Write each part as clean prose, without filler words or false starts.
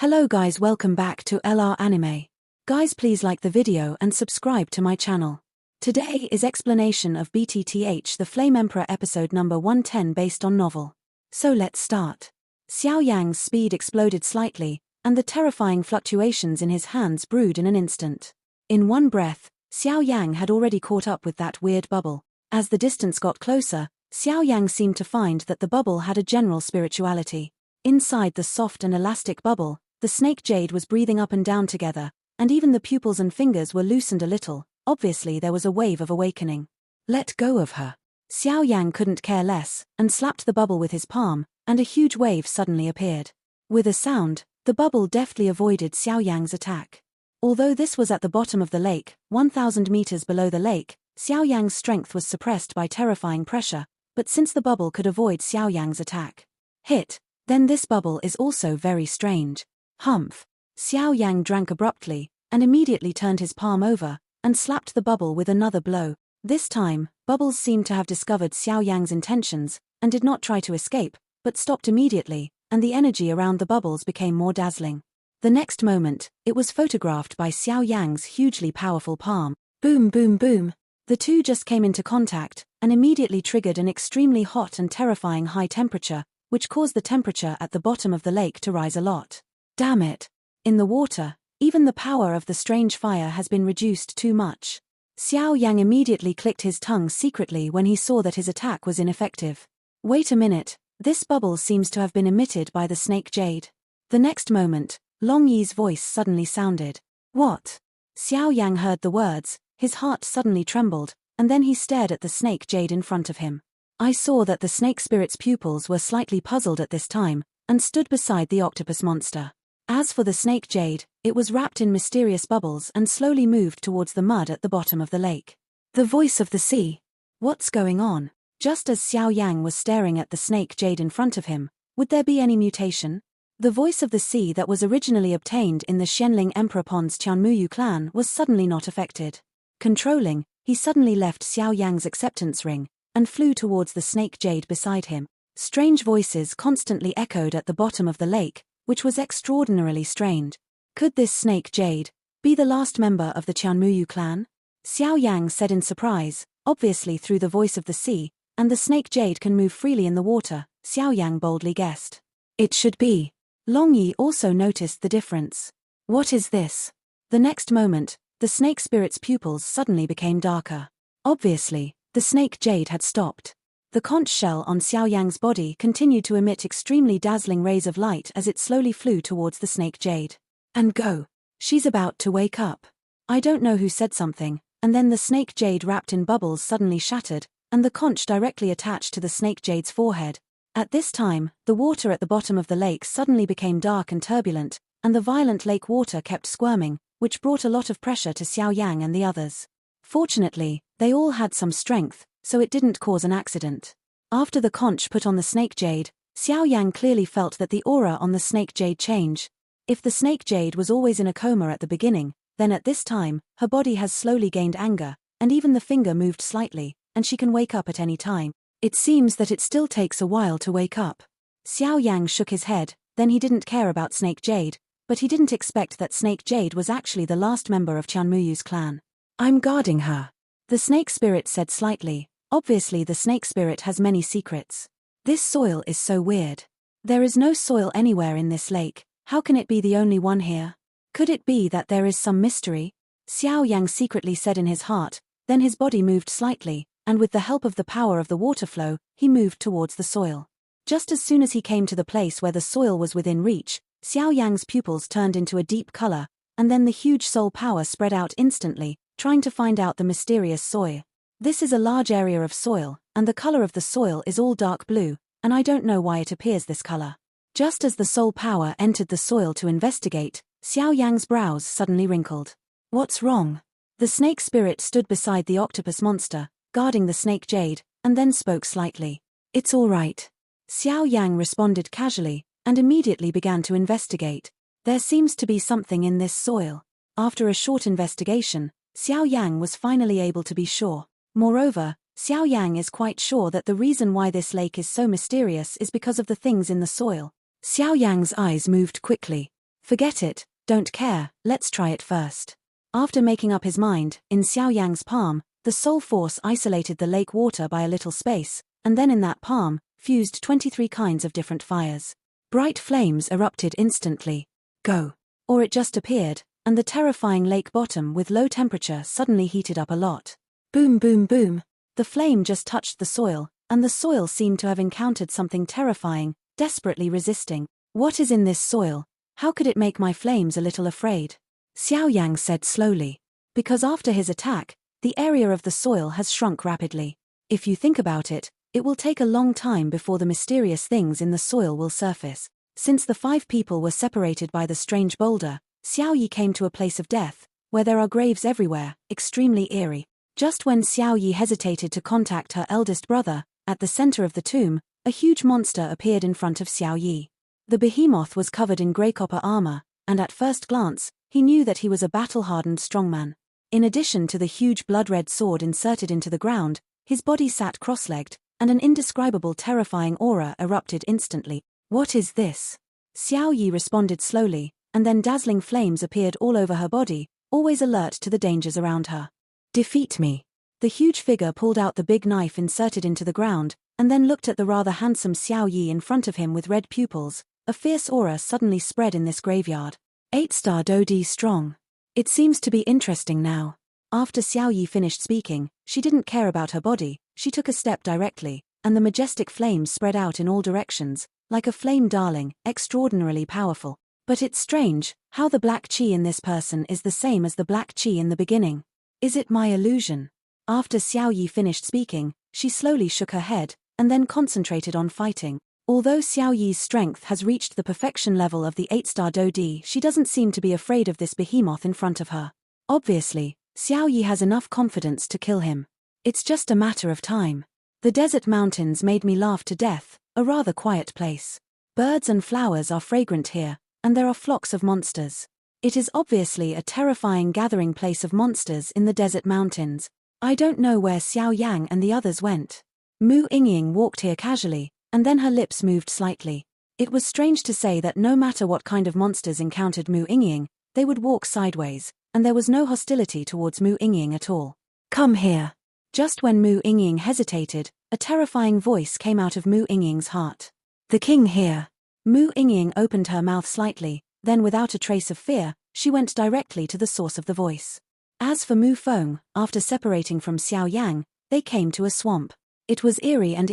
Hello guys, welcome back to LR Anime. Guys, please like the video and subscribe to my channel. Today is explanation of BTTH the Flame Emperor episode number 110 based on novel. So let's start. Xiao Yan's speed exploded slightly, and the terrifying fluctuations in his hands brewed in an instant. In one breath, Xiao Yan had already caught up with that weird bubble. As the distance got closer, Xiao Yan seemed to find that the bubble had a general spirituality. Inside the soft and elastic bubble, the snake Jade was breathing up and down together, and even the pupils and fingers were loosened a little. Obviously there was a wave of awakening. Let go of her. Xiao Yan couldn't care less, and slapped the bubble with his palm, and a huge wave suddenly appeared. With a sound, the bubble deftly avoided Xiao Yan's attack. Although this was at the bottom of the lake, 1,000 meters below the lake, Xiao Yan's strength was suppressed by terrifying pressure, but since the bubble could avoid Xiao Yan's attack, then this bubble is also very strange. Humph. Xiao Yan drank abruptly, and immediately turned his palm over, and slapped the bubble with another blow. This time, Bubbles seemed to have discovered Xiao Yan's intentions, and did not try to escape, but stopped immediately, and the energy around the bubbles became more dazzling. The next moment, it was photographed by Xiao Yan's hugely powerful palm. Boom boom boom. The two just came into contact, and immediately triggered an extremely hot and terrifying high temperature, which caused the temperature at the bottom of the lake to rise a lot. Damn it. In the water, even the power of the strange fire has been reduced too much. Xiao Yan immediately clicked his tongue secretly when he saw that his attack was ineffective. Wait a minute, this bubble seems to have been emitted by the snake Jade. The next moment, Long Yi's voice suddenly sounded. What? Xiao Yan heard the words, his heart suddenly trembled, and then he stared at the snake Jade in front of him. I saw that the snake spirit's pupils were slightly puzzled at this time, and stood beside the octopus monster. As for the snake Jade, it was wrapped in mysterious bubbles and slowly moved towards the mud at the bottom of the lake. The voice of the sea. What's going on? Just as Xiao Yan was staring at the snake Jade in front of him, would there be any mutation? The voice of the sea that was originally obtained in the Shenling Emperor Pond's Qianmuyu clan was suddenly not affected. Controlling, he suddenly left Xiao Yan's acceptance ring, and flew towards the snake Jade beside him. Strange voices constantly echoed at the bottom of the lake, which was extraordinarily strange. Could this snake Jade be the last member of the Qianmuyu clan? Xiao Yan said in surprise, obviously through the voice of the sea, and the snake Jade can move freely in the water, Xiao Yan boldly guessed. It should be. Long Yi also noticed the difference. What is this? The next moment, the snake spirit's pupils suddenly became darker. Obviously, the snake Jade had stopped. The conch shell on Xiao Yan's body continued to emit extremely dazzling rays of light as it slowly flew towards the snake Jade. And go. She's about to wake up. I don't know who said something, and then the snake Jade wrapped in bubbles suddenly shattered, and the conch directly attached to the snake Jade's forehead. At this time, the water at the bottom of the lake suddenly became dark and turbulent, and the violent lake water kept squirming, which brought a lot of pressure to Xiao Yan and the others. Fortunately, they all had some strength, so it didn't cause an accident. After the conch put on the snake Jade, Xiao Yan clearly felt that the aura on the snake Jade change. If the snake Jade was always in a coma at the beginning, then at this time, her body has slowly gained anger, and even the finger moved slightly, and she can wake up at any time. It seems that it still takes a while to wake up. Xiao Yan shook his head, then he didn't care about snake Jade, but he didn't expect that snake Jade was actually the last member of Qianmuyu's clan. I'm guarding her. The snake spirit said slightly. Obviously the snake spirit has many secrets. This soil is so weird. There is no soil anywhere in this lake. How can it be the only one here? Could it be that there is some mystery? Xiao Yang secretly said in his heart, then his body moved slightly, and with the help of the power of the water flow, he moved towards the soil. Just as soon as he came to the place where the soil was within reach, Xiao Yang's pupils turned into a deep color, and then the huge soul power spread out instantly, trying to find out the mysterious soil. This is a large area of soil, and the color of the soil is all dark blue, and I don't know why it appears this color. Just as the soul power entered the soil to investigate, Xiao Yang's brows suddenly wrinkled. What's wrong? The snake spirit stood beside the octopus monster, guarding the snake Jade, and then spoke slightly. It's all right. Xiao Yang responded casually, and immediately began to investigate. There seems to be something in this soil. After a short investigation, Xiao Yang was finally able to be sure. Moreover, Xiao Yang is quite sure that the reason why this lake is so mysterious is because of the things in the soil. Xiao Yang's eyes moved quickly. Forget it, don't care, let's try it first. After making up his mind, in Xiao Yang's palm, the soul force isolated the lake water by a little space, and then in that palm, fused 23 kinds of different fires. Bright flames erupted instantly. Go. Or it just appeared, and the terrifying lake bottom with low temperature suddenly heated up a lot. Boom boom boom. The flame just touched the soil, and the soil seemed to have encountered something terrifying, desperately resisting. What is in this soil? How could it make my flames a little afraid? Xiao Yang said slowly. Because after his attack, the area of the soil has shrunk rapidly. If you think about it, it will take a long time before the mysterious things in the soil will surface. Since the 5 people were separated by the strange boulder, Xiao Yi came to a place of death, where there are graves everywhere, extremely eerie. Just when Xiao Yi hesitated to contact her eldest brother, at the center of the tomb, a huge monster appeared in front of Xiao Yi. The behemoth was covered in grey copper armor, and at first glance, he knew that he was a battle-hardened strongman. In addition to the huge blood-red sword inserted into the ground, his body sat cross-legged, and an indescribable terrifying aura erupted instantly. What is this? Xiao Yi responded slowly, and then dazzling flames appeared all over her body, always alert to the dangers around her. Defeat me. The huge figure pulled out the big knife inserted into the ground, and then looked at the rather handsome Xiao Yi in front of him with red pupils. A fierce aura suddenly spread in this graveyard. 8-star Dodi strong. It seems to be interesting now. After Xiao Yi finished speaking, she didn't care about her body, she took a step directly, and the majestic flames spread out in all directions, like a flame darling, extraordinarily powerful. But it's strange, how the black chi in this person is the same as the black chi in the beginning. Is it my illusion? After Xiao Yi finished speaking, she slowly shook her head, and then concentrated on fighting. Although Xiao Yi's strength has reached the perfection level of the 8-star Dodi, she doesn't seem to be afraid of this behemoth in front of her. Obviously, Xiao Yi has enough confidence to kill him. It's just a matter of time. The desert mountains made me laugh to death, a rather quiet place. Birds and flowers are fragrant here, and there are flocks of monsters. It is obviously a terrifying gathering place of monsters in the desert mountains. I don't know where Xiao Yang and the others went. Mu Yingying walked here casually, and then her lips moved slightly. It was strange to say that no matter what kind of monsters encountered Mu Yingying, they would walk sideways, and there was no hostility towards Mu Yingying at all. Come here. Just when Mu Yingying hesitated, a terrifying voice came out of Mu Yingying's heart. The king here. Mu Yingying opened her mouth slightly, then without a trace of fear, she went directly to the source of the voice. As for Mu Feng, after separating from Xiao Yang, they came to a swamp. It was eerie, and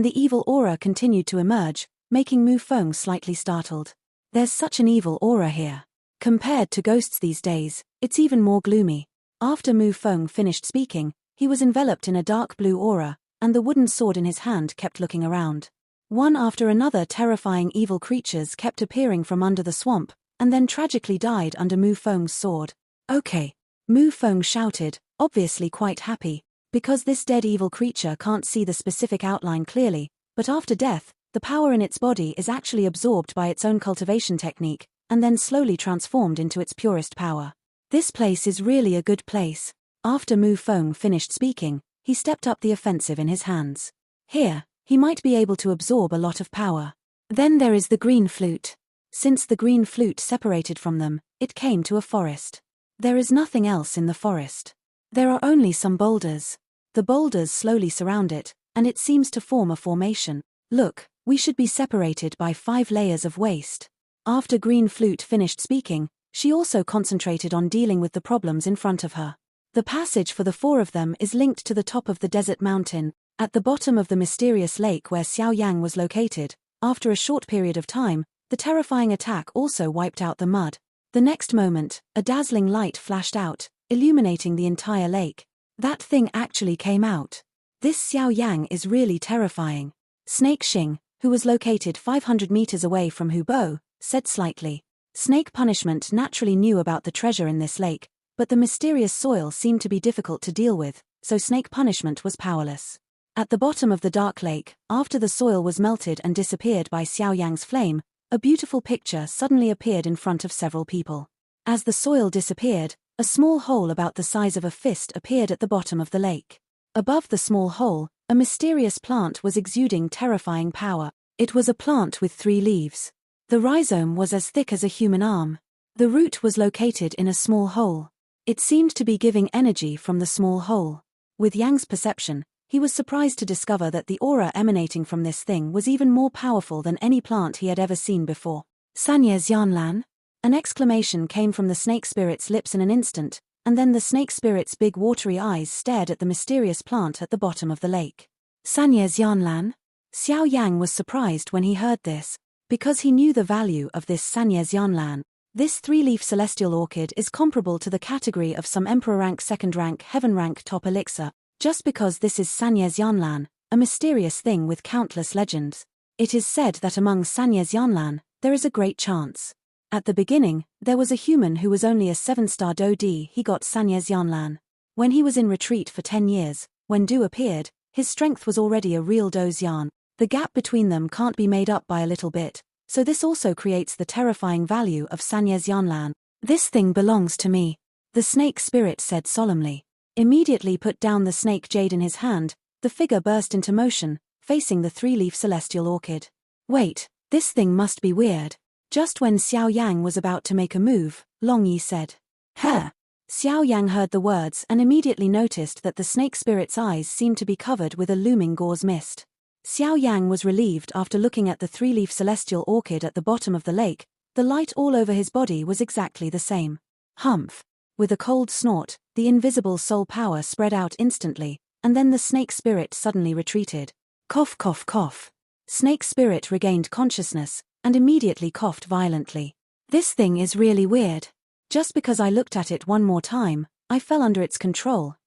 the evil aura continued to emerge, making Mu Feng slightly startled. There's such an evil aura here. Compared to ghosts these days, it's even more gloomy. After Mu Feng finished speaking, he was enveloped in a dark blue aura, and the wooden sword in his hand kept looking around. One after another terrifying evil creatures kept appearing from under the swamp, and then tragically died under Mu Feng's sword. Okay. Mu Feng shouted, obviously quite happy, because this dead evil creature can't see the specific outline clearly, but after death, the power in its body is actually absorbed by its own cultivation technique, and then slowly transformed into its purest power. This place is really a good place. After Mu Feng finished speaking, he stepped up the offensive in his hands. Here, he might be able to absorb a lot of power. Then there is the green flute. Since the green flute separated from them, it came to a forest. There is nothing else in the forest. There are only some boulders. The boulders slowly surround it, and it seems to form a formation. Look, we should be separated by 5 layers of waste. After Green Flute finished speaking, she also concentrated on dealing with the problems in front of her. The passage for the 4 of them is linked to the top of the desert mountain, at the bottom of the mysterious lake where Xiao Yang was located. After a short period of time, the terrifying attack also wiped out the mud. The next moment, a dazzling light flashed out, illuminating the entire lake. That thing actually came out. This Xiao Yang is really terrifying. Snake Xing, who was located 500 meters away from Hu Bo, said slightly. Snake Punishment naturally knew about the treasure in this lake, but the mysterious soil seemed to be difficult to deal with, so Snake Punishment was powerless. At the bottom of the dark lake, after the soil was melted and disappeared by Xiao Yang's flame, a beautiful picture suddenly appeared in front of several people. As the soil disappeared, a small hole about the size of a fist appeared at the bottom of the lake. Above the small hole, a mysterious plant was exuding terrifying power. It was a plant with 3 leaves. The rhizome was as thick as a human arm. The root was located in a small hole. It seemed to be giving energy from the small hole. With Yang's perception, he was surprised to discover that the aura emanating from this thing was even more powerful than any plant he had ever seen before. Sanyez Yanlan? An exclamation came from the snake spirit's lips in an instant, and then the snake spirit's big watery eyes stared at the mysterious plant at the bottom of the lake. Sanyez Yanlan? Xiao Yang was surprised when he heard this, because he knew the value of this Sanyez Yanlan. This three-leaf celestial orchid is comparable to the category of some emperor rank, second rank, heaven rank top elixir, just because this is Sanyez Yanlan, a mysterious thing with countless legends. It is said that among Sanyez Yanlan, there is a great chance. At the beginning, there was a human who was only a 7-star Do Di. He got Sanyez Yanlan. When he was in retreat for 10 years, when Du appeared, his strength was already a real Do's Yan. The gap between them can't be made up by a little bit, so this also creates the terrifying value of Sanyez Yanlan. This thing belongs to me, the snake spirit said solemnly. Immediately put down the snake Jade in his hand, the figure burst into motion, facing the three-leaf celestial orchid. Wait, this thing must be weird. Just when Xiao Yang was about to make a move, Long Yi said, "Huh." Xiao Yang heard the words and immediately noticed that the snake spirit's eyes seemed to be covered with a looming gauze mist. Xiao Yang was relieved after looking at the three-leaf celestial orchid at the bottom of the lake. The light all over his body was exactly the same. Humph. With a cold snort, the invisible soul power spread out instantly, and then the snake spirit suddenly retreated. Cough cough cough. Snake spirit regained consciousness, and immediately coughed violently. This thing is really weird. Just because I looked at it one more time, I fell under its control,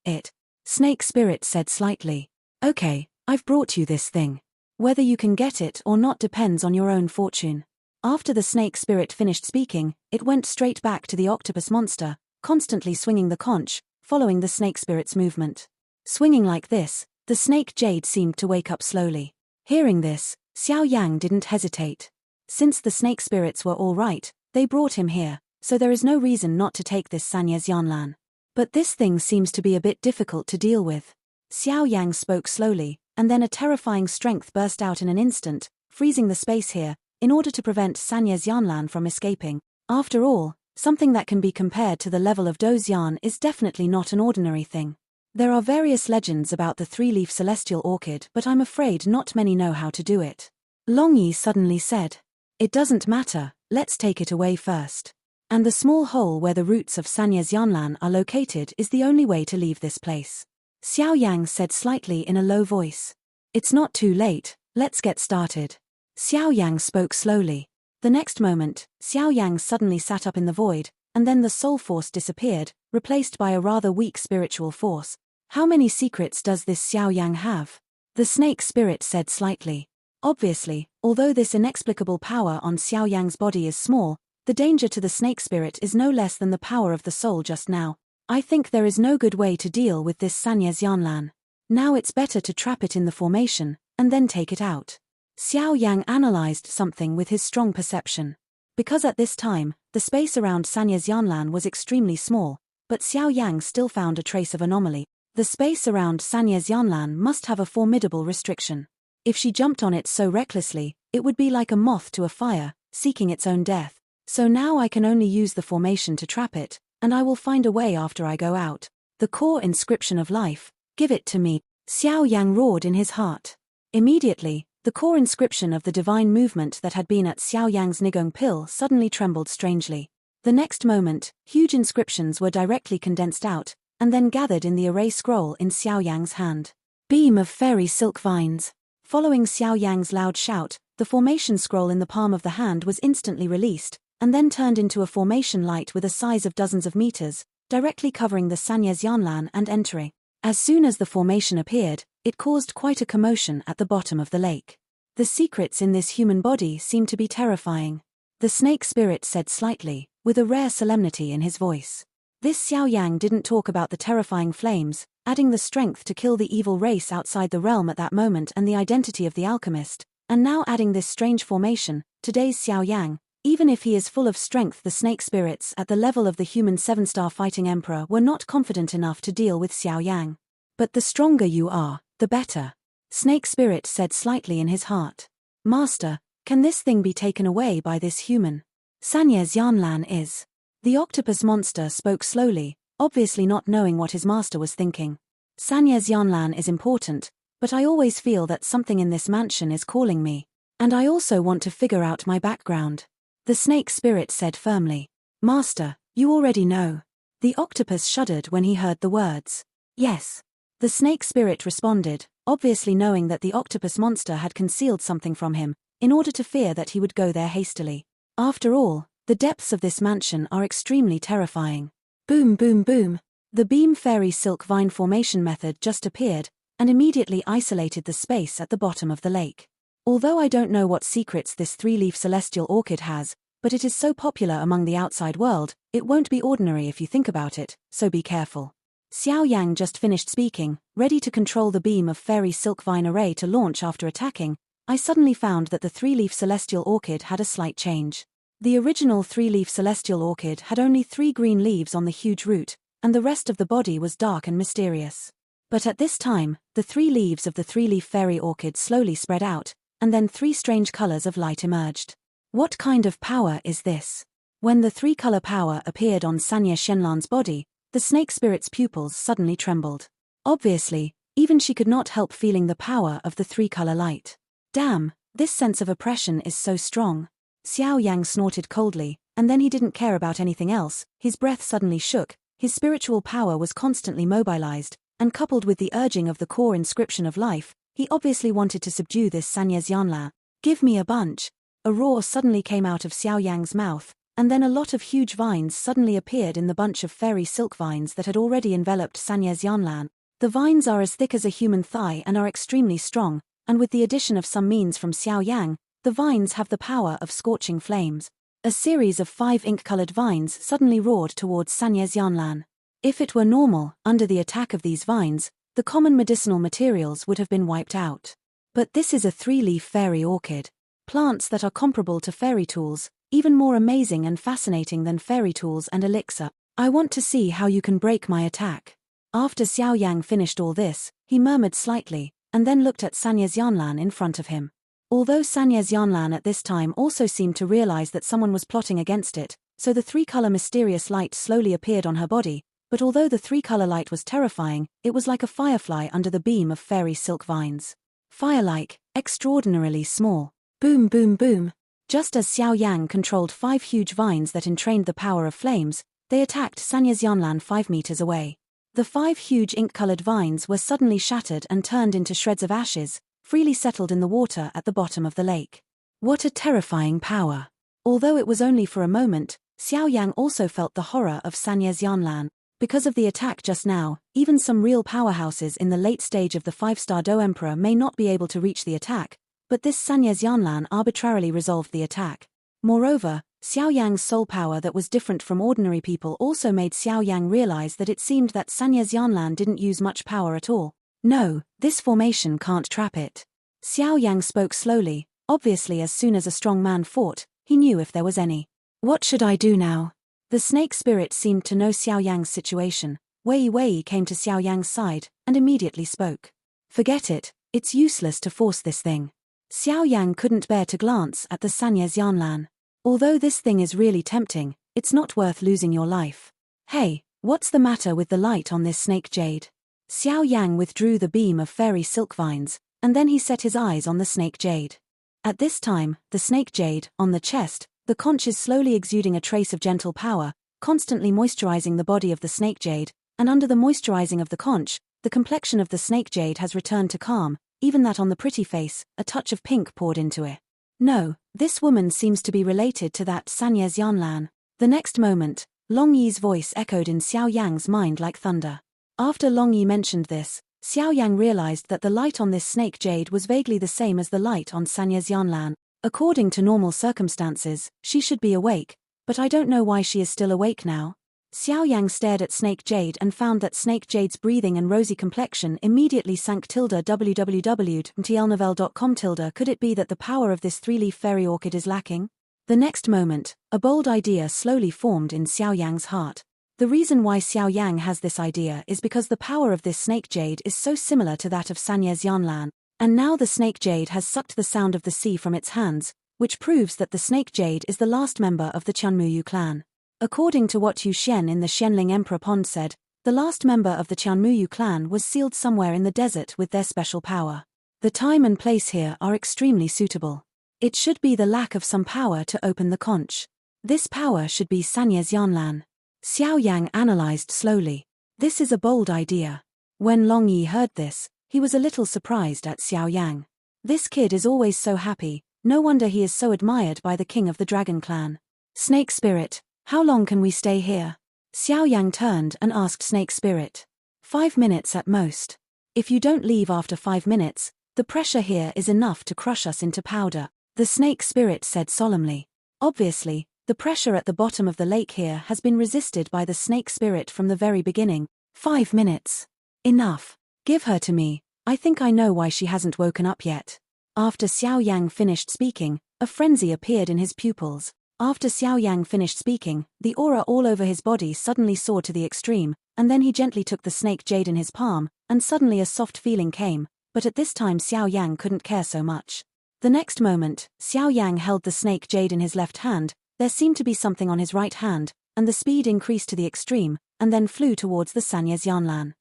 Snake spirit said slightly. Okay, I've brought you this thing. Whether you can get it or not depends on your own fortune. After the snake spirit finished speaking, it went straight back to the octopus monster, constantly swinging the conch, following the snake spirit's movement. Swinging like this, the snake Jade seemed to wake up slowly. Hearing this, Xiao Yang didn't hesitate. Since the snake spirits were all right, they brought him here, so there is no reason not to take this Sanyez Yanlan. But this thing seems to be a bit difficult to deal with. Xiao Yang spoke slowly, and then a terrifying strength burst out in an instant, freezing the space here, in order to prevent Sanyez Yanlan from escaping. After all, something that can be compared to the level of Do's Yan is definitely not an ordinary thing. There are various legends about the three-leaf celestial orchid, but I'm afraid not many know how to do it. Long Yi suddenly said, "It doesn't matter, let's take it away first. And the small hole where the roots of Sanyez Yanlan are located is the only way to leave this place." Xiao Yang said slightly in a low voice. "It's not too late, let's get started." Xiao Yang spoke slowly. The next moment, Xiao Yang suddenly sat up in the void, and then the soul force disappeared, replaced by a rather weak spiritual force. How many secrets does this Xiao Yang have? The snake spirit said slightly. Obviously, although this inexplicable power on Xiao Yang's body is small, the danger to the snake spirit is no less than the power of the soul just now. I think there is no good way to deal with this Sanyez Yanlan. Now it's better to trap it in the formation, and then take it out. Xiao Yang analyzed something with his strong perception. Because at this time, the space around Sanyez Yanlan was extremely small, but Xiao Yang still found a trace of anomaly. The space around Sanyez Yanlan must have a formidable restriction. If she jumped on it so recklessly, it would be like a moth to a fire, seeking its own death. So now I can only use the formation to trap it, and I will find a way after I go out. The core inscription of life, give it to me, Xiao Yang roared in his heart. Immediately, the core inscription of the divine movement that had been at Xiao Yang's Nigong pill suddenly trembled strangely. The next moment, huge inscriptions were directly condensed out, and then gathered in the array scroll in Xiao Yang's hand. Beam of fairy silk vines. Following Xiao Yang's loud shout, the formation scroll in the palm of the hand was instantly released, and then turned into a formation light with a size of dozens of meters, directly covering the Sanyez Yanlan and entering. As soon as the formation appeared, it caused quite a commotion at the bottom of the lake. The secrets in this human body seem to be terrifying. The snake spirit said slightly, with a rare solemnity in his voice. This Xiao Yang didn't talk about the terrifying flames, adding the strength to kill the evil race outside the realm at that moment and the identity of the alchemist, and now adding this strange formation, today's Xiao Yang. Even if he is full of strength, the snake spirits at the level of the human 7-star fighting emperor were not confident enough to deal with Xiao Yang. But the stronger you are, the better. Snake spirit said slightly in his heart. Master, Can this thing be taken away by this human? Sanyez Yanlan is. The octopus monster spoke slowly, obviously not knowing what his master was thinking. Sanyez Yanlan is important, but I always feel that something in this mansion is calling me. And I also want to figure out my background. The snake spirit said firmly. Master, you already know. The octopus shuddered when he heard the words. Yes. The snake spirit responded, obviously knowing that the octopus monster had concealed something from him, in order to fear that he would go there hastily. After all, the depths of this mansion are extremely terrifying. Boom boom boom. The beam fairy silk vine formation method just appeared, and immediately isolated the space at the bottom of the lake. Although I don't know what secrets this three-leaf celestial orchid has, but it is so popular among the outside world, it won't be ordinary if you think about it, so be careful. Xiao Yang just finished speaking, ready to control the beam of fairy silk vine array to launch after attacking. I suddenly found that the three-leaf celestial orchid had a slight change. The original three-leaf celestial orchid had only 3 green leaves on the huge root, and the rest of the body was dark and mysterious. But at this time, the 3 leaves of the three-leaf fairy orchid slowly spread out, and then 3 strange colors of light emerged. What kind of power is this? When the 3-color power appeared on Sanya Shenlan's body, the snake spirit's pupils suddenly trembled. Obviously, even she could not help feeling the power of the 3-color light. Damn, this sense of oppression is so strong. Xiao Yang snorted coldly, and then he didn't care about anything else. His breath suddenly shook, his spiritual power was constantly mobilized, and coupled with the urging of the core inscription of life, he obviously wanted to subdue this Sanyez Yanlan. Give me a bunch. A roar suddenly came out of Xiao Yang's mouth, and then a lot of huge vines suddenly appeared in the bunch of fairy silk vines that had already enveloped Sanyez Yanlan. The vines are as thick as a human thigh and are extremely strong, and with the addition of some means from Xiao Yang, the vines have the power of scorching flames. A series of 5 ink-colored vines suddenly roared towards Sanyez Yanlan. If it were normal, under the attack of these vines, the common medicinal materials would have been wiped out. But this is a 3-leaf fairy orchid. Plants that are comparable to fairy tools, even more amazing and fascinating than fairy tools and elixir. I want to see how you can break my attack. After Xiao Yang finished all this, he murmured slightly, and then looked at Sanyez Yanlan in front of him. Although Sanyez Yanlan at this time also seemed to realize that someone was plotting against it, so the 3-color mysterious light slowly appeared on her body, but although the 3-color light was terrifying, it was like a firefly under the beam of fairy silk vines. Fire-like, extraordinarily small. Boom boom boom. Just as Xiao Yang controlled 5 huge vines that entrained the power of flames, they attacked Sanyez Yanlan 5 meters away. The 5 huge ink-colored vines were suddenly shattered and turned into shreds of ashes, freely settled in the water at the bottom of the lake. What a terrifying power. Although it was only for a moment, Xiao Yang also felt the horror of Sanyez Yanlan. Because of the attack just now, even some real powerhouses in the late stage of the 5-star Do Emperor may not be able to reach the attack, but this Sanyez Yanlan arbitrarily resolved the attack. Moreover, Xiao Yang's soul power that was different from ordinary people also made Xiao Yang realize that it seemed that Sanyez Yanlan didn't use much power at all. No, this formation can't trap it. Xiao Yang spoke slowly, obviously as soon as a strong man fought, he knew if there was any. What should I do now? The snake spirit seemed to know Xiao Yang's situation. Wei Wei came to Xiao Yang's side, and immediately spoke. Forget it, it's useless to force this thing. Xiao Yang couldn't bear to glance at the Sanyez Yanlan. Although this thing is really tempting, it's not worth losing your life. Hey, what's the matter with the light on this snake Jade? Xiao Yang withdrew the beam of fairy silk vines, and then he set his eyes on the snake Jade. At this time, the snake Jade, on the chest, the conch is slowly exuding a trace of gentle power, constantly moisturizing the body of the snake Jade, and under the moisturizing of the conch, the complexion of the snake Jade has returned to calm, even that on the pretty face, a touch of pink poured into it. No, this woman seems to be related to that Sanyez Yanlan. The next moment, Long Yi's voice echoed in Xiao Yang's mind like thunder. After Long Yi mentioned this, Xiao Yang realized that the light on this snake Jade was vaguely the same as the light on Sanyez Yanlan. According to normal circumstances, she should be awake, but I don't know why she is still awake now. Xiao Yang stared at Snake Jade and found that Snake Jade's breathing and rosy complexion immediately sank. www.mtlnovel.com. Could it be that the power of this 3-leaf fairy orchid is lacking? The next moment, a bold idea slowly formed in Xiao Yang's heart. The reason why Xiao Yang has this idea is because the power of this Snake Jade is so similar to that of Sanyez Yanlan, and now the Snake Jade has sucked the sound of the sea from its hands, which proves that the snake Jade is the last member of the Qianmuyu clan. According to what Yu Xian in the Xianling Emperor Pond said, the last member of the Qianmuyu clan was sealed somewhere in the desert with their special power. The time and place here are extremely suitable. It should be the lack of some power to open the conch. This power should be Sanyez Yanlan. Xiao Yang analyzed slowly. This is a bold idea. When Long Yi heard this, he was a little surprised at Xiao Yang. This kid is always so happy, no wonder he is so admired by the king of the dragon clan. Snake Spirit, how long can we stay here? Xiao Yang turned and asked Snake Spirit. 5 minutes at most. If you don't leave after 5 minutes, the pressure here is enough to crush us into powder, the Snake Spirit said solemnly. Obviously, the pressure at the bottom of the lake here has been resisted by the Snake Spirit from the very beginning. 5 minutes. Enough. Give her to me. I think I know why she hasn't woken up yet. After Xiao Yang finished speaking, a frenzy appeared in his pupils. After Xiao Yang finished speaking, the aura all over his body suddenly soared to the extreme, and then he gently took the snake Jade in his palm, and suddenly a soft feeling came, but at this time Xiao Yang couldn't care so much. The next moment, Xiao Yang held the snake Jade in his left hand, there seemed to be something on his right hand, and the speed increased to the extreme, and then flew towards the Sanyez Yanlan.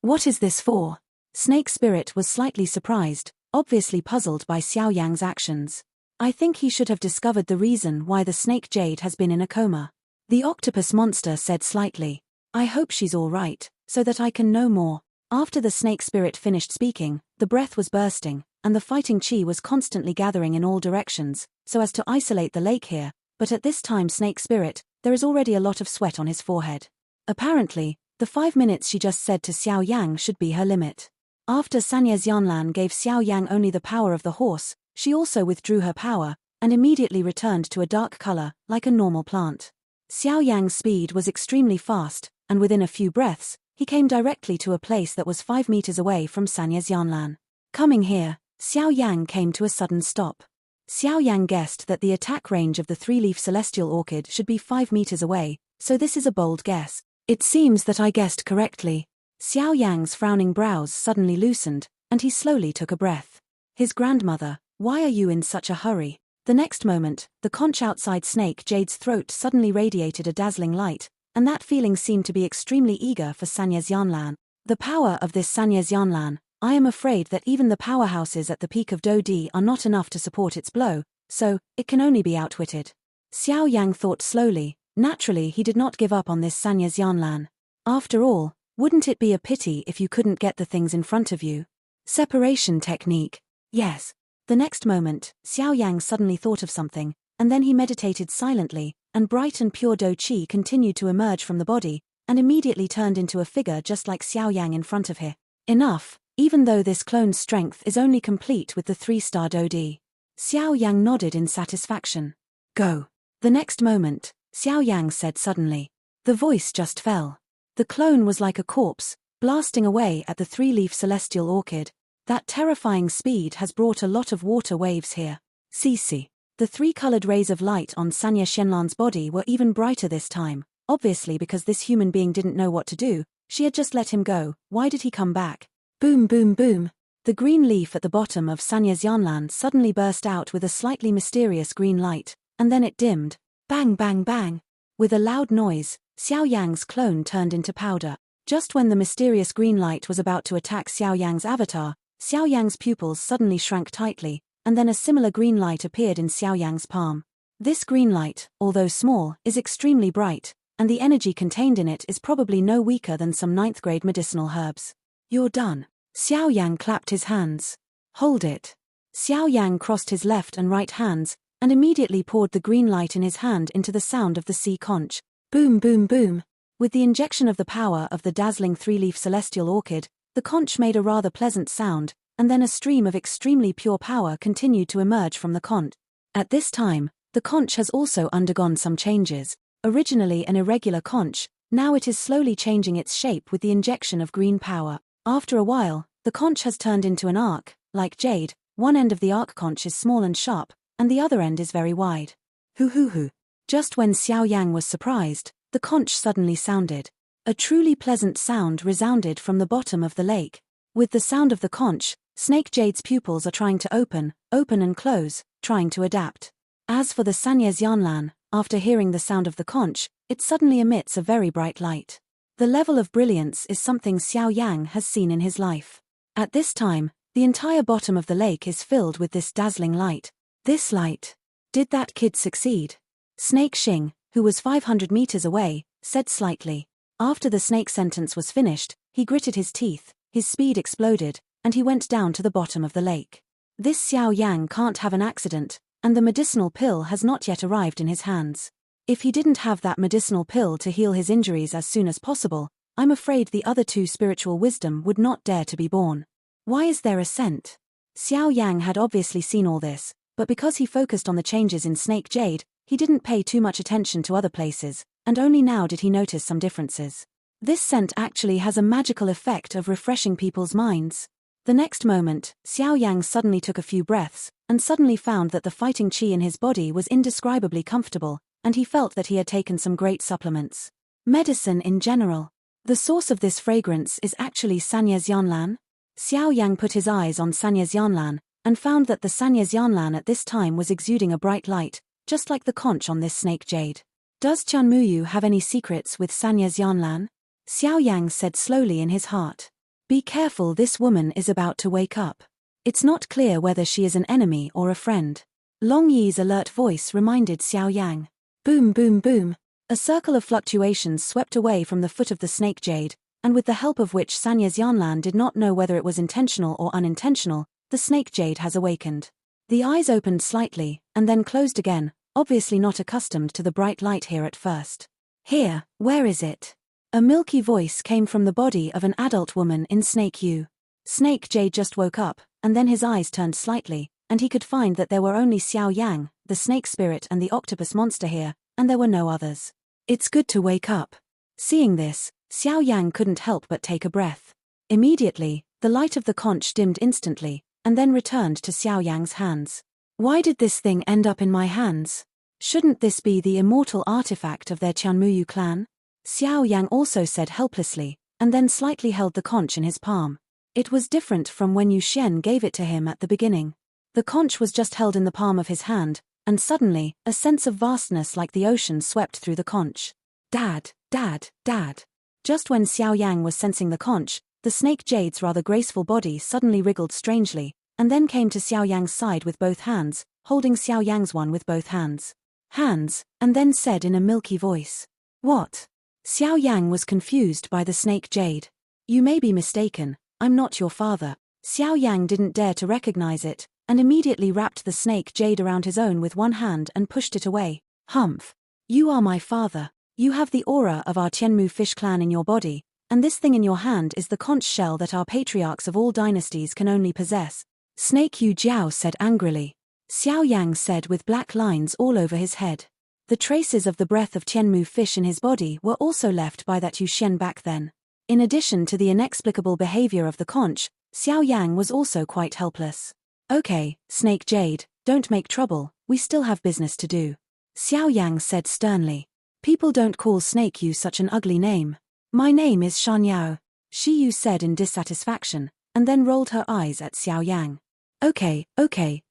What is this for? Snake Spirit was slightly surprised, obviously puzzled by Xiao Yang's actions. I think he should have discovered the reason why the snake Jade has been in a coma. The octopus monster said slightly. I hope she's all right, so that I can know more. After the Snake Spirit finished speaking, the breath was bursting, and the fighting chi was constantly gathering in all directions, so as to isolate the lake here, but at this time Snake Spirit, there is already a lot of sweat on his forehead. Apparently, the 5 minutes she just said to Xiao Yang should be her limit. After Sanyez Yanlan gave Xiao Yang only the power of the horse, she also withdrew her power, and immediately returned to a dark color, like a normal plant. Xiao Yang's speed was extremely fast, and within a few breaths, he came directly to a place that was 5 meters away from Sanyez Yanlan. Coming here, Xiao Yang came to a sudden stop. Xiao Yang guessed that the attack range of the three-leaf celestial orchid should be 5 meters away, so this is a bold guess. It seems that I guessed correctly. Xiao Yang's frowning brows suddenly loosened, and he slowly took a breath. His grandmother, why are you in such a hurry? The next moment, the conch outside snake Jade's throat suddenly radiated a dazzling light, and that feeling seemed to be extremely eager for Sanyez Yanlan. The power of this Sanyez Yanlan, I am afraid that even the powerhouses at the peak of Dodi are not enough to support its blow, so, it can only be outwitted. Xiao Yang thought slowly. Naturally he did not give up on this Sanyez Yanlan. After all, wouldn't it be a pity if you couldn't get the things in front of you? Separation technique. Yes. The next moment, Xiao Yang suddenly thought of something, and then he meditated silently, and bright and pure Do Qi continued to emerge from the body, and immediately turned into a figure just like Xiao Yang in front of him. Enough, even though this clone's strength is only complete with the 3-star Do Di. Xiao Yang nodded in satisfaction. Go. The next moment, Xiao Yang said suddenly. The voice just fell. The clone was like a corpse, blasting away at the three-leaf celestial orchid. That terrifying speed has brought a lot of water waves here. Cece. The 3-colored rays of light on Sanya Shenlan's body were even brighter this time, obviously because this human being didn't know what to do, she had just let him go, why did he come back? Boom boom boom. The green leaf at the bottom of Sanyez Yanlan suddenly burst out with a slightly mysterious green light, and then it dimmed. Bang bang bang. With a loud noise, Xiao Yang's clone turned into powder. Just when the mysterious green light was about to attack Xiao Yang's avatar, Xiao Yang's pupils suddenly shrank tightly, and then a similar green light appeared in Xiao Yang's palm. This green light, although small, is extremely bright, and the energy contained in it is probably no weaker than some 9th-grade medicinal herbs. You're done. Xiao Yang clapped his hands. Hold it. Xiao Yang crossed his left and right hands, and immediately poured the green light in his hand into the sound of the sea conch. Boom boom boom. With the injection of the power of the dazzling 3-leaf celestial orchid, the conch made a rather pleasant sound, and then a stream of extremely pure power continued to emerge from the conch. At this time, the conch has also undergone some changes. Originally an irregular conch, now it is slowly changing its shape with the injection of green power. After a while, the conch has turned into an arc, like Jade. One end of the arc conch is small and sharp, and the other end is very wide. Hoo. Just when Xiao Yang was surprised, the conch suddenly sounded. A truly pleasant sound resounded from the bottom of the lake. With the sound of the conch, Snake Jade's pupils are trying to open and close, trying to adapt. As for the Sanyez Yanlan, after hearing the sound of the conch, it suddenly emits a very bright light. The level of brilliance is something Xiao Yang has seen in his life. At this time, the entire bottom of the lake is filled with this dazzling light. This light. Did that kid succeed? Snake Xing, who was 500 meters away, said slightly. After the snake sentence was finished, he gritted his teeth, his speed exploded, and he went down to the bottom of the lake. This Xiao Yang can't have an accident, and the medicinal pill has not yet arrived in his hands. If he didn't have that medicinal pill to heal his injuries as soon as possible, I'm afraid the other two spiritual wisdom would not dare to be born. Why is there a scent? Xiao Yang had obviously seen all this, but because he focused on the changes in Snake Jade, he didn't pay too much attention to other places, and only now did he notice some differences. This scent actually has a magical effect of refreshing people's minds. The next moment, Xiao Yang suddenly took a few breaths, and suddenly found that the fighting chi in his body was indescribably comfortable, and he felt that he had taken some great supplements. Medicine in general. The source of this fragrance is actually Sanyez Yanlan. Xiao Yang put his eyes on Sanyez Yanlan, and found that the Sanyez Yanlan at this time was exuding a bright light, just like the conch on this snake jade. Does Qianmuyu have any secrets with Sanyez Yanlan? Xiao Yang said slowly in his heart. Be careful, this woman is about to wake up. It's not clear whether she is an enemy or a friend. Long Yi's alert voice reminded Xiao Yang. Boom boom boom. A circle of fluctuations swept away from the foot of the snake jade, and with the help of which Sanyez Yanlan did not know whether it was intentional or unintentional, the snake jade has awakened. The eyes opened slightly, and then closed again, obviously not accustomed to the bright light here at first. Here, where is it? A milky voice came from the body of an adult woman in Snake Yu. Snake Jade just woke up, and then his eyes turned slightly, and he could find that there were only Xiao Yang, the snake spirit and the octopus monster here, and there were no others. It's good to wake up. Seeing this, Xiao Yang couldn't help but take a breath. Immediately, the light of the conch dimmed instantly, and then returned to Xiao Yang's hands. Why did this thing end up in my hands? Shouldn't this be the immortal artifact of their Qianmuyu clan? Xiao Yang also said helplessly, and then slightly held the conch in his palm. It was different from when Yu Xian gave it to him at the beginning. The conch was just held in the palm of his hand, and suddenly, a sense of vastness like the ocean swept through the conch. Dad, Dad, Dad. Just when Xiao Yang was sensing the conch, the snake jade's rather graceful body suddenly wriggled strangely, and then came to Xiao Yang's side with both hands, holding Xiao Yang's one with both hands. And then said in a milky voice. What? Xiao Yang was confused by the snake jade. You may be mistaken, I'm not your father. Xiao Yang didn't dare to recognize it, and immediately wrapped the snake jade around his own with one hand and pushed it away. Humph. You are my father. You have the aura of our Tianmu fish clan in your body, and this thing in your hand is the conch shell that our patriarchs of all dynasties can only possess. Snake Yu Jiao said angrily. Xiao Yang said with black lines all over his head. The traces of the breath of Tianmu fish in his body were also left by that Yu Xian back then. In addition to the inexplicable behavior of the conch, Xiao Yang was also quite helpless. Okay, Snake Jade, don't make trouble, we still have business to do. Xiao Yang said sternly. People don't call Snake Yu such an ugly name. My name is Shan Yao, Shi Yu said in dissatisfaction, and then rolled her eyes at Xiao Yang. Okay,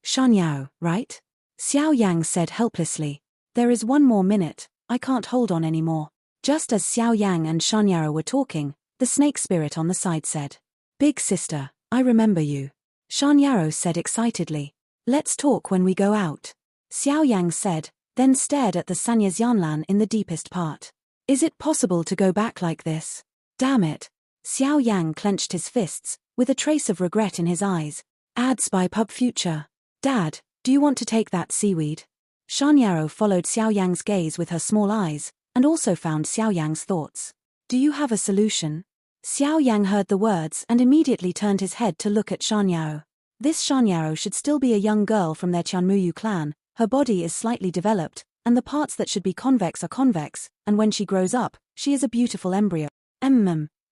Shan Yao, right? Xiao Yang said helplessly. There is 1 more minute, I can't hold on anymore. Just as Xiao Yang and Shan Yao were talking, the snake spirit on the side said. Big sister, I remember you. Shan Yao said excitedly. Let's talk when we go out. Xiao Yang said, then stared at the Sanyez Yanlan in the deepest part. Is it possible to go back like this? Damn it. Xiao Yang clenched his fists, with a trace of regret in his eyes. Ads by Pub Future. Dad, do you want to take that seaweed? Shan Yao followed Xiao Yang's gaze with her small eyes, and also found Xiao Yang's thoughts. Do you have a solution? Xiao Yang heard the words and immediately turned his head to look at Shan Yao. This Shan Yao should still be a young girl from their Qianmuyu clan, her body is slightly developed, and the parts that should be convex are convex, and when she grows up, she is a beautiful embryo.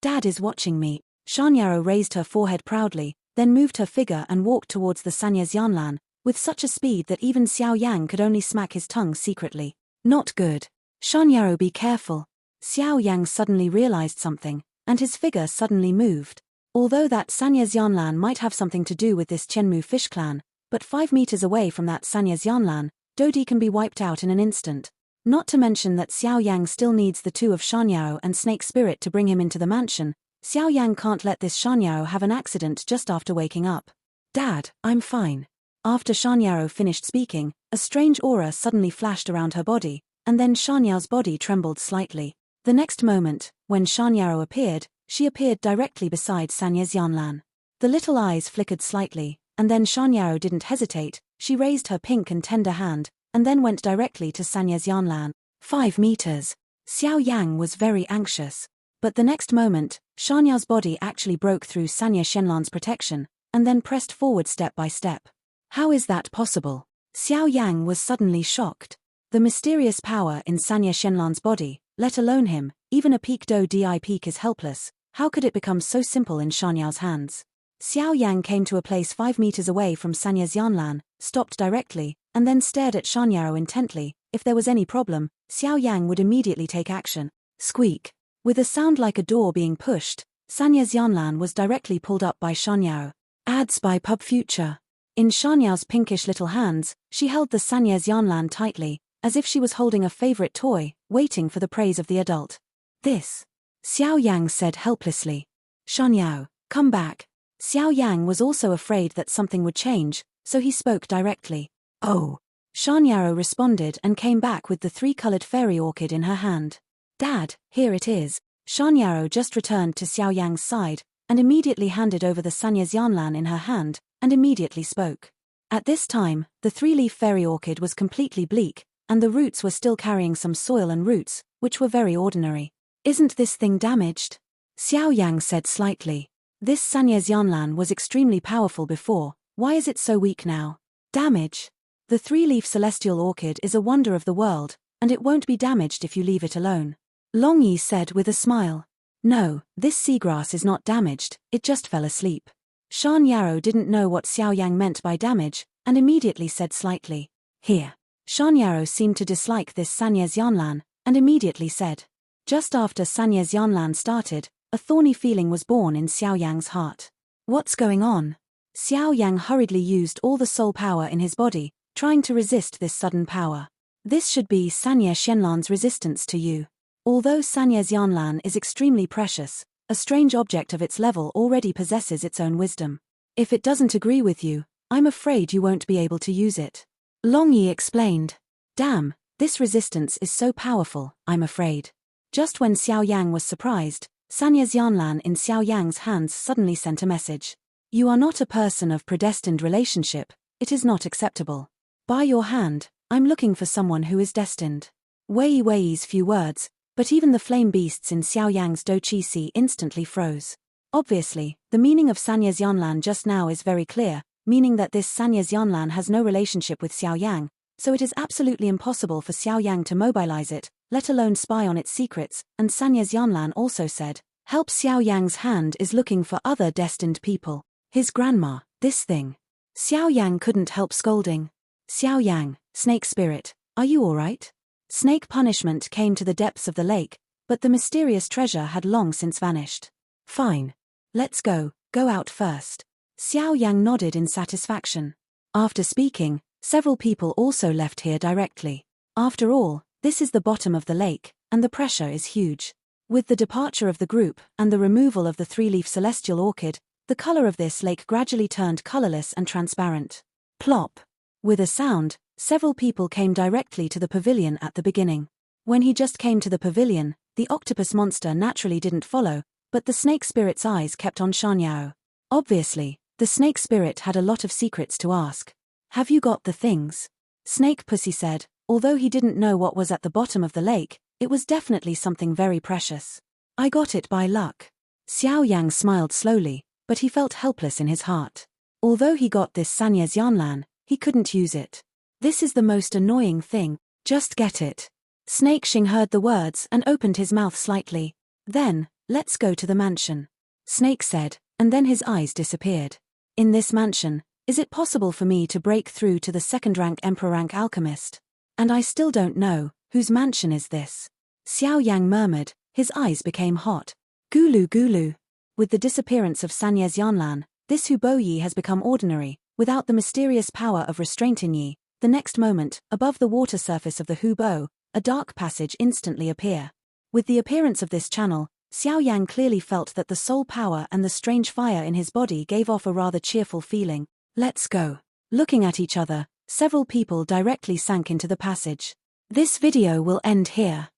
Dad is watching me. Shan Yao raised her forehead proudly, then moved her figure and walked towards the Sanyez Yanlan, with such a speed that even Xiao Yang could only smack his tongue secretly. Not good. Shan Yao, be careful. Xiao Yang suddenly realized something, and his figure suddenly moved. Although that Sanyez Yanlan might have something to do with this Tianmu fish clan, But 5 meters away from that Sanya Xianlan, Dodi can be wiped out in an instant. Not to mention that Xiao Yang still needs the two of Shanyao and Snake Spirit to bring him into the mansion. Xiao Yang can't let this Shanyao have an accident just after waking up. Dad, I'm fine. After Shanyao finished speaking, a strange aura suddenly flashed around her body, and then Shanyao's body trembled slightly. The next moment, when Shanyao appeared, she appeared directly beside Sanya Xianlan. The little eyes flickered slightly, and then Shanyao didn't hesitate. She raised her pink and tender hand, and then went directly to Sanya Xianlan. 5 meters. Xiao Yang was very anxious. But the next moment, Shanyao's body actually broke through Sanya Xianlan's protection, and then pressed forward step by step. How is that possible? Xiao Yang was suddenly shocked. The mysterious power in Sanya Xianlan's body, let alone him, even a peak do di peak is helpless. How could it become so simple in Shanyao's hands? Xiao Yang came to a place 5 meters away from Sanya Xianlan, stopped directly, and then stared at Shanyao intently. If there was any problem, Xiao Yang would immediately take action. Squeak. With a sound like a door being pushed, Sanya Xianlan was directly pulled up by Shanyao. Ads by Pub Future. In Shanyao's pinkish little hands, she held the Sanya Xianlan tightly, as if she was holding a favorite toy, waiting for the praise of the adult. This. Xiao Yang said helplessly. Shanyao, come back. Xiao Yang was also afraid that something would change, so he spoke directly. Oh. Shanyao responded and came back with the 3-colored fairy orchid in her hand. Dad, here it is. Shanyao just returned to Xiao Yang's side, and immediately handed over the Sanya Xianlan in her hand, and immediately spoke. At this time, the 3-leaf fairy orchid was completely bleak, and the roots were still carrying some soil and roots, which were very ordinary. Isn't this thing damaged? Xiao Yang said slightly. This Sanya Xianlan was extremely powerful before, why is it so weak now? Damage? The 3-leaf celestial orchid is a wonder of the world, and it won't be damaged if you leave it alone. Long Yi said with a smile. No, this seagrass is not damaged, it just fell asleep. Shan Yarrow didn't know what Xiao Yang meant by damage, and immediately said slightly. Here. Shan Yarrow seemed to dislike this Sanya Xianlan, and immediately said. Just after Sanya Xianlan started, a thorny feeling was born in Xiao Yang's heart. What's going on? Xiao Yang hurriedly used all the soul power in his body, trying to resist this sudden power. This should be Sanya Xianlan's resistance to you. Although Sanya Xianlan is extremely precious, a strange object of its level already possesses its own wisdom. If it doesn't agree with you, I'm afraid you won't be able to use it. Long Yi explained. Damn, this resistance is so powerful, I'm afraid. Just when Xiao Yang was surprised, Sanya Xianlan in Xiao Yang's hands suddenly sent a message. You are not a person of predestined relationship, it is not acceptable. By your hand, I'm looking for someone who is destined. Wei Wei's few words, but even the flame beasts in Xiao Yang's Doqi instantly froze. Obviously, the meaning of Sanya Xianlan just now is very clear, meaning that this Sanya Xianlan has no relationship with Xiao Yang, so it is absolutely impossible for Xiao Yang to mobilize it, let alone spy on its secrets, and Sanya Xianlan also said, help Xiao Yang's hand is looking for other destined people. His grandma, this thing. Xiao Yang couldn't help scolding. Xiao Yang, snake spirit, are you alright? Snake punishment came to the depths of the lake, but the mysterious treasure had long since vanished. Fine. Let's go out first. Xiao Yang nodded in satisfaction. After speaking, several people also left here directly. After all, this is the bottom of the lake, and the pressure is huge. With the departure of the group and the removal of the 3-leaf celestial orchid, the color of this lake gradually turned colorless and transparent. Plop. With a sound, several people came directly to the pavilion at the beginning. When he just came to the pavilion, the octopus monster naturally didn't follow, but the snake spirit's eyes kept on Shanyao. Obviously, the snake spirit had a lot of secrets to ask. Have you got the things? Snake Pussy said, although he didn't know what was at the bottom of the lake, it was definitely something very precious. I got it by luck. Xiao Yang smiled slowly, but he felt helpless in his heart. Although he got this Sanya Xianlan, he couldn't use it. This is the most annoying thing, just get it. Snake Xing heard the words and opened his mouth slightly. Then, let's go to the mansion. Snake said, and then his eyes disappeared. In this mansion, is it possible for me to break through to the second-rank Emperor rank alchemist? And I still don't know, whose mansion is this? Xiao Yang murmured, his eyes became hot. Gulu Gulu. With the disappearance of Sanya Xianlan, this Huboyi has become ordinary, Without the mysterious power of restraint in Yi, the next moment, above the water surface of the Hubo, a dark passage instantly appear. With the appearance of this channel, Xiao Yan clearly felt that the soul power and the strange fire in his body gave off a rather cheerful feeling. Let's go. Looking at each other, several people directly sank into the passage. This video will end here.